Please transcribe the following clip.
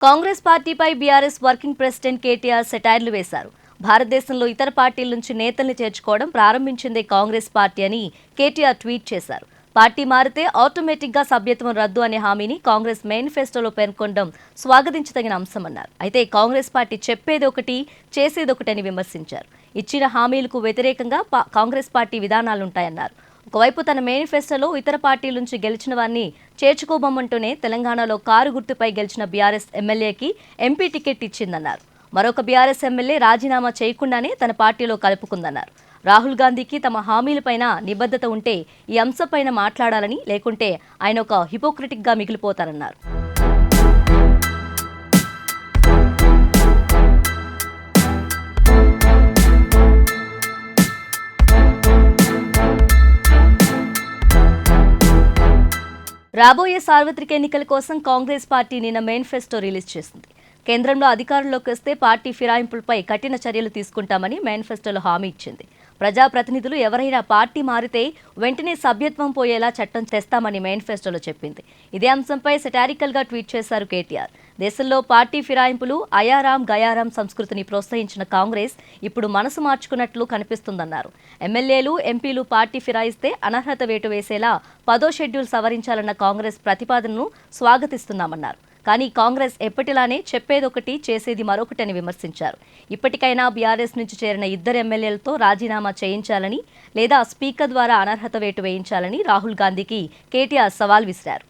కాంగ్రెస్ పార్టీపై BRS working president KTR సెటైర్లు వేశారు. భారతదేశంలో ఇతర పార్టీల నుంచి నేతల్ని చేర్చుకోవడం ప్రారంభించిందే కాంగ్రెస్ పార్టీ అని కేటీఆర్ ట్వీట్ చేశారు. పార్టీ మారితే ఆటోమేటిక్గా సభ్యత్వం రద్దు అనే హామీని కాంగ్రెస్ మేనిఫెస్టోలో పేర్కొనడం స్వాగతించదగిన అంశమన్నారు. అయితే కాంగ్రెస్ పార్టీ చెప్పేదొకటి చేసేదొకటి అని విమర్శించారు. ఇచ్చిన హామీలకు వ్యతిరేకంగా కాంగ్రెస్ పార్టీ విధానాలుంటాయన్నారు. ఒకవైపు తన మేనిఫెస్టోలో ఇతర పార్టీల నుంచి గెలిచిన వారిని చేర్చుకోబోమంటూనే తెలంగాణలో కారు గుర్తుపై గెలిచిన బీఆర్ఎస్ ఎమ్మెల్యేకి ఎంపీ టికెట్ ఇచ్చిందన్నారు. మరొక బీఆర్ఎస్ ఎమ్మెల్యే రాజీనామా చేయకుండానే తన పార్టీలో కలుపుకుందన్నారు. రాహుల్ గాంధీకి తమ హామీలపైన నిబద్ధత ఉంటే ఈ అంశంపైన మాట్లాడాలని, లేకుంటే ఆయన ఒక హిపోక్రిటిక్ గా మిగిలిపోతారన్నారు. రాబోయే సార్వత్రిక ఎన్నికల కోసం కాంగ్రెస్ పార్టీ నిన్న మేనిఫెస్టో రిలీజ్ చేసింది. కేంద్రంలో అధికారంలోకి వస్తే పార్టీ ఫిరాయింపులపై కఠిన చర్యలు తీసుకుంటామని మేనిఫెస్టోలో హామీ ఇచ్చింది. ప్రజాప్రతినిధులు ఎవరైనా పార్టీ మారితే వెంటనే సభ్యత్వం పోయేలా చట్టం తెస్తామని మేనిఫెస్టోలో చెప్పింది. ఇదే అంశంపై సెటారికల్ గా ట్వీట్ చేశారు కేటీఆర్. దేశంలో పార్టీ ఫిరాయింపులు, అయారాం గయారాం సంస్కృతిని ప్రోత్సహించిన కాంగ్రెస్ ఇప్పుడు మనసు మార్చుకున్నట్లు కనిపిస్తుందన్నారు. ఎమ్మెల్యేలు, ఎంపీలు పార్టీ ఫిరాయిస్తే అనర్హత వేటు వేసేలా 10వ షెడ్యూల్ సవరించాలన్న కాంగ్రెస్ ప్రతిపాదనను స్వాగతిస్తున్నామన్నారు. కానీ కాంగ్రెస్ ఎప్పటిలానే చెప్పేదొకటి చేసేది మరొకటని విమర్శించారు. ఇప్పటికైనా బీఆర్ఎస్ నుంచి చేరిన 2 ఎమ్మెల్యేలతో రాజీనామా చేయించాలని, లేదా స్పీకర్ ద్వారా అనర్హత వేటు వేయించాలని రాహుల్ గాంధీకి కేటీఆర్ సవాల్ విసిరారు.